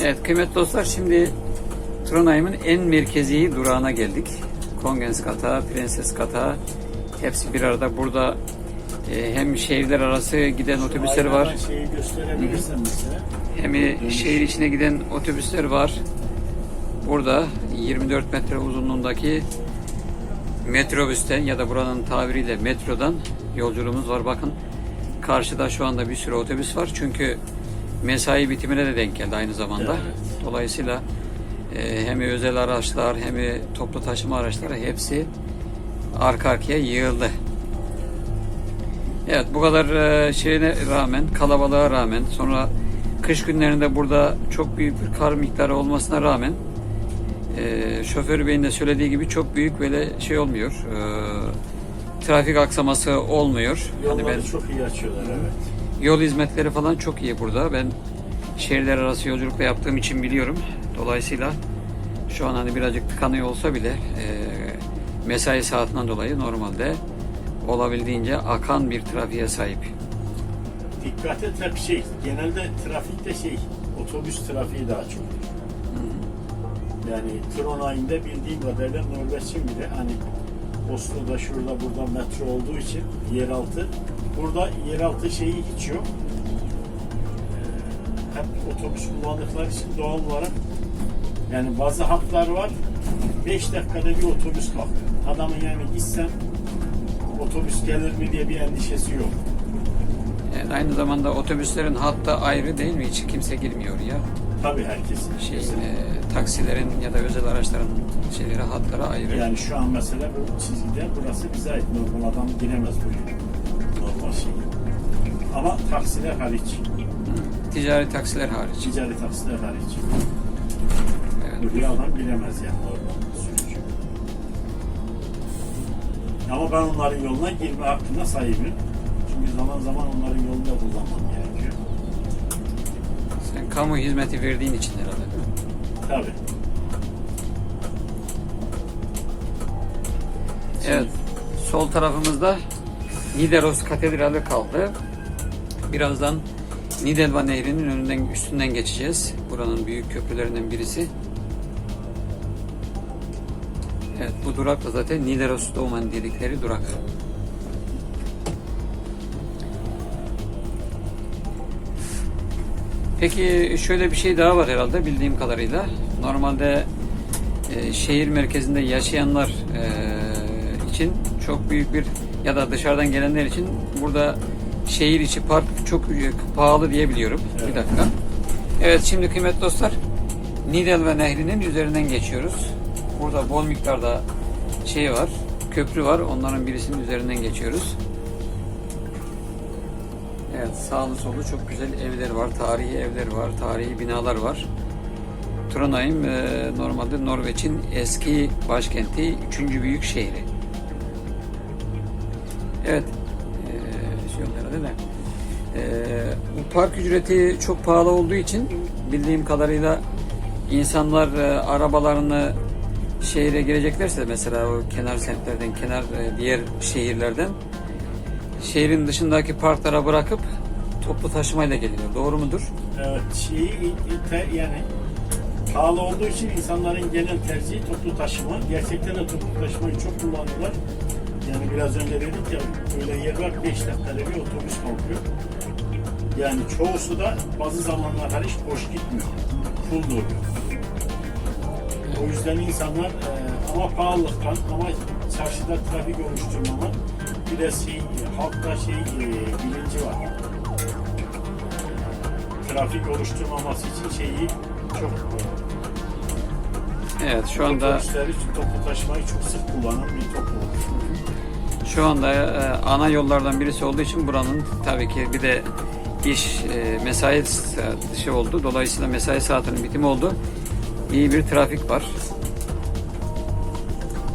Evet kıymetli dostlar, şimdi Trondheim'in en merkezi durağına geldik. Kongens Gata, Prenses Gata hepsi bir arada. Burada hem şehirler arası giden otobüsler var. Şeyi gösterebilirsen mesela. Hem şehir içine giden otobüsler var. Burada 24 metre uzunluğundaki metrobüsten ya da buranın tabiriyle metrodan yolculuğumuz var. Bakın karşıda şu anda bir sürü otobüs var. Çünkü mesai bitimine de denk geldi aynı zamanda. Evet. Dolayısıyla hem özel araçlar hem toplu taşıma araçları hepsi arka arkaya yığıldı. Evet, bu kadar şeyine rağmen, kalabalığa rağmen, sonra kış günlerinde burada çok büyük bir kar miktarı olmasına rağmen şoför beyin de söylediği gibi çok büyük böyle şey olmuyor. Trafik aksaması olmuyor. Yolları çok iyi açıyorlar, evet. Yol hizmetleri falan çok iyi burada. Ben şehirler arası yolculukta yaptığım için biliyorum. Dolayısıyla şu an hani birazcık tıkanıyor olsa bile mesai saatinden dolayı normalde olabildiğince akan bir trafiğe sahip. Dikkat et, hep genelde trafikte otobüs trafiği daha çok. Yani Trondheim'de bildiğim kadarıyla Norveç'in bile hani Oslo'da şurada burada metro olduğu için yeraltı. Burada yeraltı hiç yok. Hep otobüs kullandıkları için doğal olarak yani bazı hatlar var. 5 dakikada bir otobüs kalkıyor. Adamın yani gitsen otobüs gelir mi diye bir endişesi yok. Yani aynı zamanda otobüslerin hatta ayrı değil mi? Hiç kimse girmiyor ya. Tabii herkesin. Taksilerin ya da özel araçların hatlara ayrı. Yani şu an mesela bu çizgide burası bize ait. Normal adam giremez buraya. Normal Ama taksiler hariç. Ticari taksiler hariç. Ticari taksiler hariç. Evet. Buraya adam giremez yani normal sürücü. Ama ben onların yoluna girme hakkına sahibim. Çünkü zaman zaman onların yolunu da kullanmam gerekiyor. Sen kamu hizmeti verdiğin için herhalde. Tabii. Evet. Sol tarafımızda Nidaros Katedrali kaldı. Birazdan Nidelva Nehri'nin üstünden geçeceğiz. Buranın büyük köprülerinden birisi. Evet, bu durak da zaten Nidaros Doğuman dedikleri durak. Peki şöyle bir şey daha var herhalde bildiğim kadarıyla. Normalde şehir merkezinde yaşayanlar için çok büyük bir ya da dışarıdan gelenler için burada şehir içi park çok pahalı diye biliyorum. Evet. Bir dakika. Evet, şimdi kıymetli dostlar, Nidelva Nehri'nin üzerinden geçiyoruz. Burada bol miktarda var, köprü var. Onların birisinin üzerinden geçiyoruz. Evet, sağlı sollu çok güzel evler var, tarihi evler var, tarihi binalar var. Trondheim normalde Norveç'in eski başkenti, 3. büyük şehri. Evet, bu park ücreti çok pahalı olduğu için bildiğim kadarıyla insanlar arabalarını şehre gireceklerse mesela o kenar semtlerden, diğer şehirlerden şehrin dışındaki parklara bırakıp toplu taşımayla geliyor. Doğru mudur? Evet, yani pahalı olduğu için insanların genel tercihi toplu taşıma. Gerçekten de toplu taşımayı çok kullanıyorlar. Yani biraz önce dedik ya, öyle yer var 5 dakikada bir otobüs kalkıyor. Yani çoğusu da bazı zamanlar hariç boş gitmiyor. Full doluyor. O yüzden insanlar ama pahalılıktan ama çarşıda trafik oluşturmadan bir de halkta bilinci var. Trafik oluşturmaması için çok evet, şu anda otobüsleri toplu taşımayı çok sık kullanan bir topluluk. Şu anda ana yollardan birisi olduğu için buranın tabii ki bir de mesai dışı oldu. Dolayısıyla mesai saatinin bitimi oldu. İyi bir trafik var.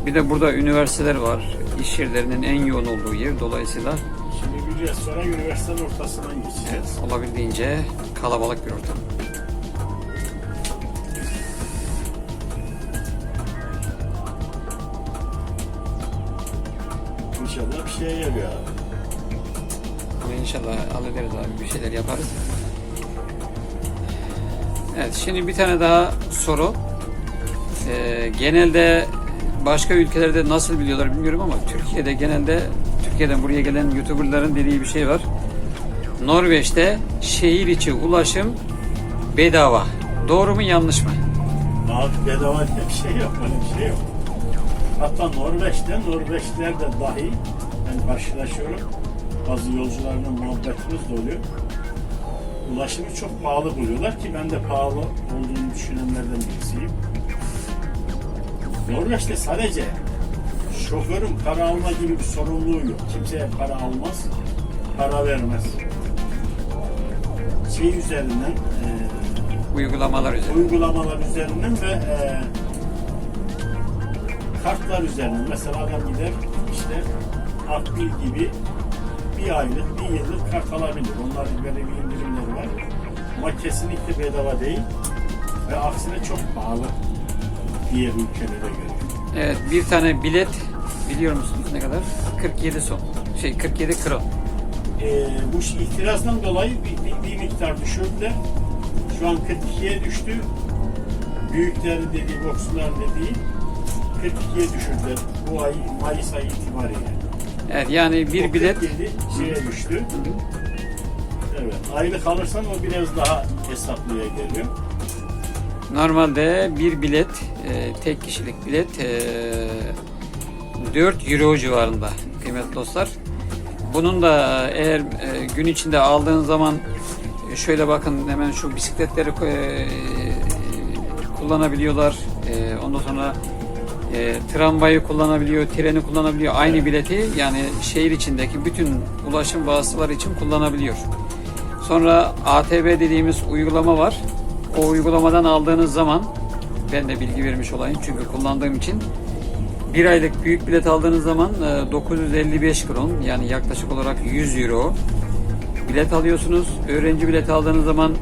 Bir de burada üniversiteler var. İş yerlerinin en yoğun olduğu yer. Dolayısıyla şimdi biraz sonra üniversitenin ortasından geçeceğiz. Olabildiğince kalabalık bir ortam. İnşallah bir şeye geliyor abi. Ama inşallah hallederiz abi, bir şeyler yaparız. Evet, şimdi bir tane daha soru. Genelde başka ülkelerde nasıl biliyorlar bilmiyorum ama Türkiye'de genelde Türkiye'den buraya gelen YouTuber'ların dediği bir şey var. Norveç'te şehir içi ulaşım bedava. Doğru mu yanlış mı? Abi bedava diye bir şey yok, öyle bir şey yok. Hatta Norveçliler de dahi ben karşılaşıyorum. Bazı yolcularla muhabbetimiz de oluyor. Ulaşımı çok pahalı buluyorlar ki ben de pahalı olduğunu düşünenlerden birisiyim. Norveç'te sadece şoförün para alma gibi bir sorumluluğu yok. Kimseye para almaz, para vermez. Şey üzerinden, Uygulamalar üzerinde. uygulamalar üzerinden ve kartlar üzerinden. Mesela adam gider işte Akbil gibi bir aylık, bir yıllık kart alabilir. Onların böyle bir indirimleri var. Ama kesinlikle bedava değil ve aksine çok pahalı diğer ülkelere göre. Evet, bir tane bilet biliyor musunuz ne kadar? 47 kron. Bu itirazdan dolayı bir miktar düşürdüler. Şu an 42'ye düştü. Büyüklerin dediği, boksçular dediği 42'ye düşürdüler bu ay, Mayıs ayı itibariyle. Evet, yani bir O bilet 47 şeye düştü. Evet, aylık alırsan o biraz daha hesaplıya geliyor. normalde bir bilet tek kişilik bilet 4 euro civarında kıymetli dostlar. Bunun da eğer gün içinde aldığın zaman şöyle bakın, hemen şu bisikletleri kullanabiliyorlar. Ondan sonra tramvayı kullanabiliyor, treni kullanabiliyor. Aynı bileti yani şehir içindeki bütün ulaşım vasıtaları için kullanabiliyor. Sonra ATB dediğimiz uygulama var. O uygulamadan aldığınız zaman, ben de bilgi vermiş olayım çünkü kullandığım için, bir aylık büyük bilet aldığınız zaman 955 kron, yani yaklaşık olarak 100 euro bilet alıyorsunuz. Öğrenci bileti aldığınız zaman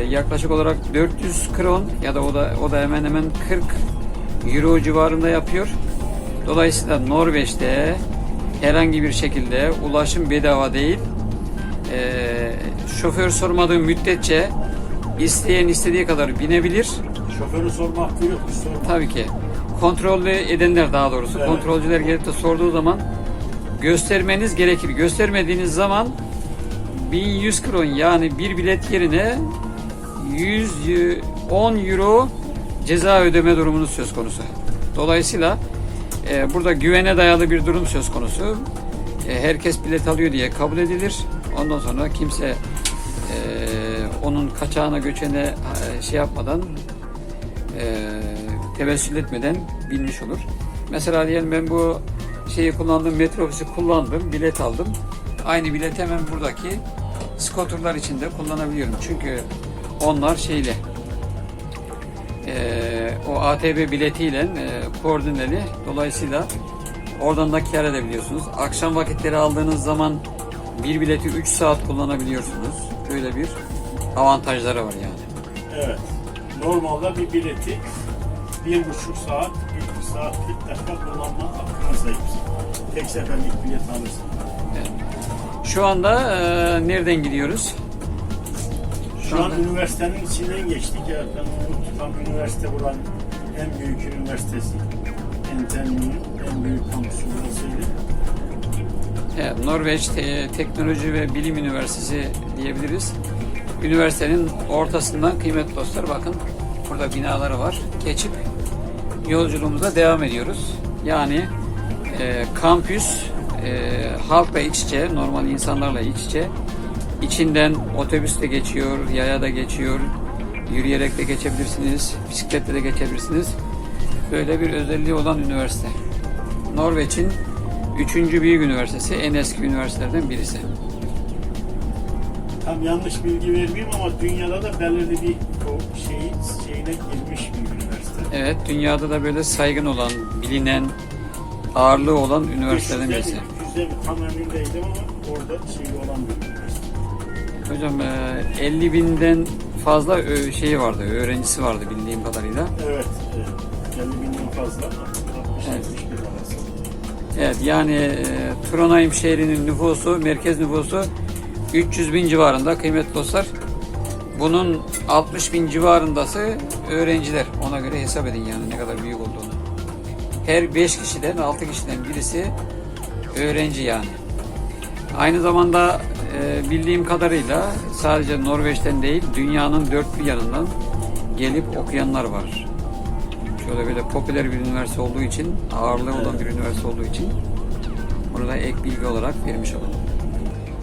yaklaşık olarak 400 kron ya da o da hemen hemen 40 euro civarında yapıyor. Dolayısıyla Norveç'te herhangi bir şekilde ulaşım bedava değil. Şoför sormadığı müddetçe isteyen istediği kadar binebilir. Şoförü sorma hakkı yok. Tabii ki. Kontrollü edenler, daha doğrusu evet, kontrolcüler gelip de sorduğu zaman göstermeniz gerekir. Göstermediğiniz zaman 1100 kron, yani bir bilet yerine 110 euro ceza ödeme durumunuz söz konusu. Dolayısıyla burada güvene dayalı bir durum söz konusu. Herkes bilet alıyor diye kabul edilir. Ondan sonra kimse onun kaçağına göçene şey yapmadan, tevessül etmeden bilmiş olur. Mesela diyelim ben bu şeyi kullandım, metrobüsü kullandım, bilet aldım. Aynı bileti hemen buradaki skoturlar için de kullanabiliyorum. Çünkü onlar şeyle o ATB biletiyle koordineli. Dolayısıyla oradan da kâr edebiliyorsunuz. Akşam vakitleri aldığınız zaman bir bileti 3 saat kullanabiliyorsunuz. Böyle bir avantajları var yani. Evet. Normalde bir bileti 1,5 saat, 1 saat 40 dakika kullanma hakkına sahipsin. Tek seferlik bilet alırsın. Evet. Şu anda nereden gidiyoruz? Şu an üniversitenin içinden geçtik. Ya, ben unuttum, tam üniversite buranın en büyük üniversitesi. NTNU'nun en büyük kampüsü burasıydı. Evet, Norveç Teknoloji ve Bilim Üniversitesi diyebiliriz. Üniversitenin ortasından kıymetli dostlar, bakın burada binaları var. Geçip yolculuğumuza devam ediyoruz. Yani kampüs halkla iç içe, normal insanlarla iç içe. İçinden otobüs de geçiyor, yaya da geçiyor, yürüyerek de geçebilirsiniz, bisikletle de geçebilirsiniz. Böyle bir özelliği olan üniversite. Norveç'in 3. büyük üniversitesi, en eski üniversitelerden birisi. Tam yanlış bilgi vermeyeyim ama dünyada da belirli bir şeyine girmiş bir üniversite. Evet, dünyada da böyle saygın olan, bilinen, ağırlığı olan üniversitelerden birisi. Yüzde tam emin değilim ama orada şeyi olan bir üniversite. Hocam 50 binden fazla şeyi vardı, öğrencisi vardı bildiğim kadarıyla. Evet, 50 binden fazla. 60-70 Evet. bin arası. Evet, yani Trondheim şehrinin nüfusu, merkez nüfusu 300 bin civarında kıymetli dostlar. Bunun 60 bin civarındası öğrenciler. Ona göre hesap edin yani ne kadar büyük olduğunu. Her 5 kişiden 6 kişiden birisi öğrenci yani. Aynı zamanda bildiğim kadarıyla sadece Norveç'ten değil dünyanın dört bir yanından gelip okuyanlar var. Şöyle böyle popüler bir üniversite olduğu için, ağırlığı olan bir üniversite olduğu için bunu da ek bilgi olarak vermiş olalım.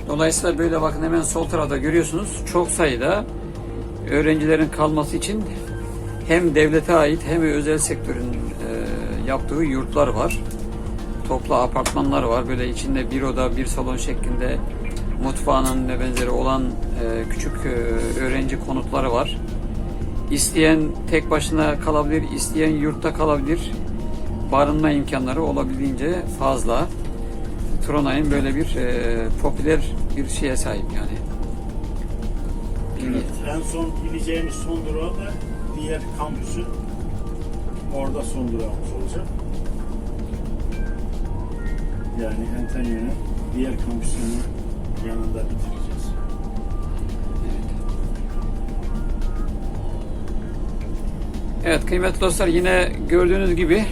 Dolayısıyla böyle bakın hemen sol tarafta görüyorsunuz çok sayıda öğrencilerin kalması için hem devlete ait hem de özel sektörün yaptığı yurtlar var. Toplu apartmanlar var. Böyle içinde bir oda, bir salon şeklinde mutfağının ve benzeri olan küçük öğrenci konutları var. İsteyen tek başına kalabilir, isteyen yurtta kalabilir. Barınma imkanları olabildiğince fazla. Trondheim böyle bir popüler bir şeye sahip yani. Evet, en son gideceğimiz son durağı da diğer kampüsü. Orada son durağımız olacak. Yani Antalya'nın diğer kampüsünün yanında bitireceğiz. Evet kıymetli dostlar, yine gördüğünüz gibi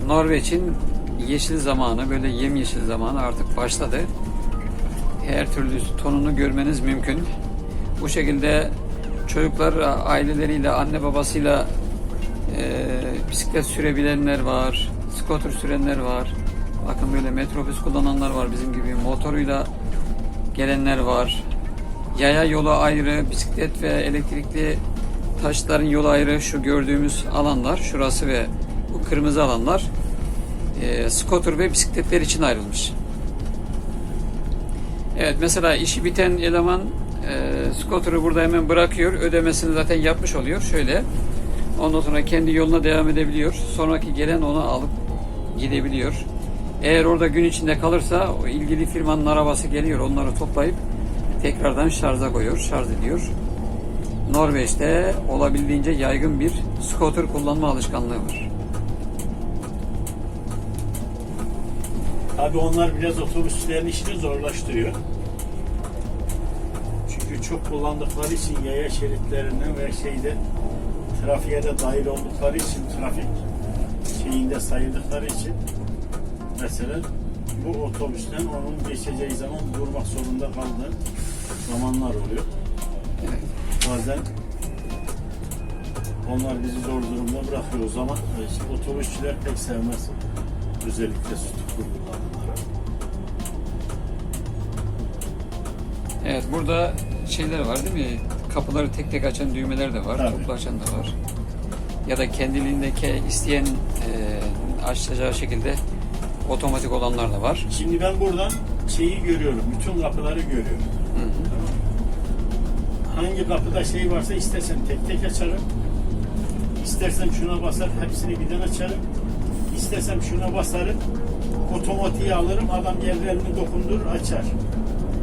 Norveç'in yeşil zamanı, böyle yemyeşil zamanı artık başladı. Her türlü tonunu görmeniz mümkün. Bu şekilde çocuklar aileleriyle, anne babasıyla bisiklet sürebilenler var, scooter sürenler var. Bakın böyle metrobüs kullananlar var, bizim gibi motoruyla gelenler var. Yaya yolu ayrı, bisiklet ve elektrikli taşların yolu ayrı. Şu gördüğümüz alanlar, şurası ve bu kırmızı alanlar scooter ve bisikletler için ayrılmış. Evet, mesela işi biten eleman scooter'ı burada hemen bırakıyor. Ödemesini zaten yapmış oluyor. Şöyle. Ondan sonra kendi yoluna devam edebiliyor. Sonraki gelen onu alıp gidebiliyor. Eğer orada gün içinde kalırsa o ilgili firmanın arabası geliyor. Onları toplayıp tekrardan şarja koyuyor. Şarj ediyor. Norveç'te olabildiğince yaygın bir scooter kullanma alışkanlığı var. Tabii onlar biraz otobüslerin işini zorlaştırıyor. Çünkü çok kullandıkları için yaya şeritlerinden ve trafiğe de dahil oldukları için, trafik şeyinde sayıldıkları için mesela bu otobüsten onun geçeceği zaman durmak zorunda kaldığı zamanlar oluyor. Evet. Bazen onlar bizi zor durumda bırakıyor. O zaman otobüsçüler pek sevmez. Özellikle sütü kullananlara. Evet, burada şeyler var değil mi? Kapıları tek tek açan düğmeler de var. Tabii. Toplu açan da var. Ya da kendiliğindeki isteyen açacağı şekilde otomatik olanlar da var. Şimdi ben buradan şeyi görüyorum. Bütün kapıları görüyorum. Hı hı. Hangi kapıda şey varsa istersen tek tek açarım. İstersem şuna basar hepsini birden açarım. İstesem şuna basarım. Otomatiği alırım. Adam gelir elini dokundurur açar.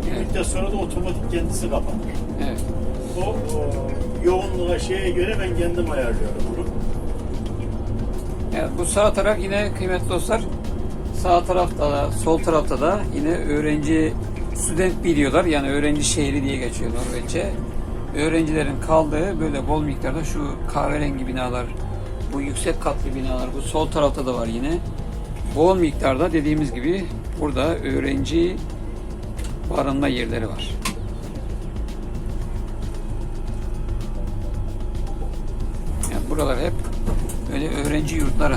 Bir müddet sonra da otomatik kendisi kapanır. Evet. O yoğunluğa şeye göre ben kendim ayarlıyorum bunu. Evet, bu sağ taraf yine kıymetli dostlar. Sağ tarafta da, sol tarafta da yine öğrenci, student biliyorlar. Yani öğrenci şehri diye geçiyor Norveççe. Öğrencilerin kaldığı böyle bol miktarda şu kahverengi binalar, bu yüksek katlı binalar, bu sol tarafta da var yine. Bol miktarda dediğimiz gibi burada öğrenci barınma yerleri var. Yani buralar hep böyle öğrenci yurtları.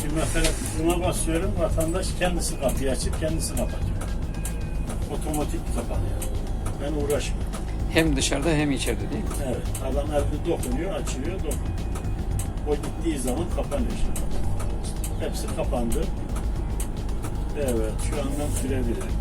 Şimdi mesela buna basıyorum, vatandaş kendisi kapıyı açıp kendisi kapatıyor. Otomatik kapanıyor. Ben uğraşmıyorum. Hem dışarıda hem içeride değil mi? Evet, adam elde dokunuyor, açılıyor, dokunuyor. O gittiği zaman kapanıyor şimdi. Hepsi kapandı. Evet, şu an ben sürebilirim.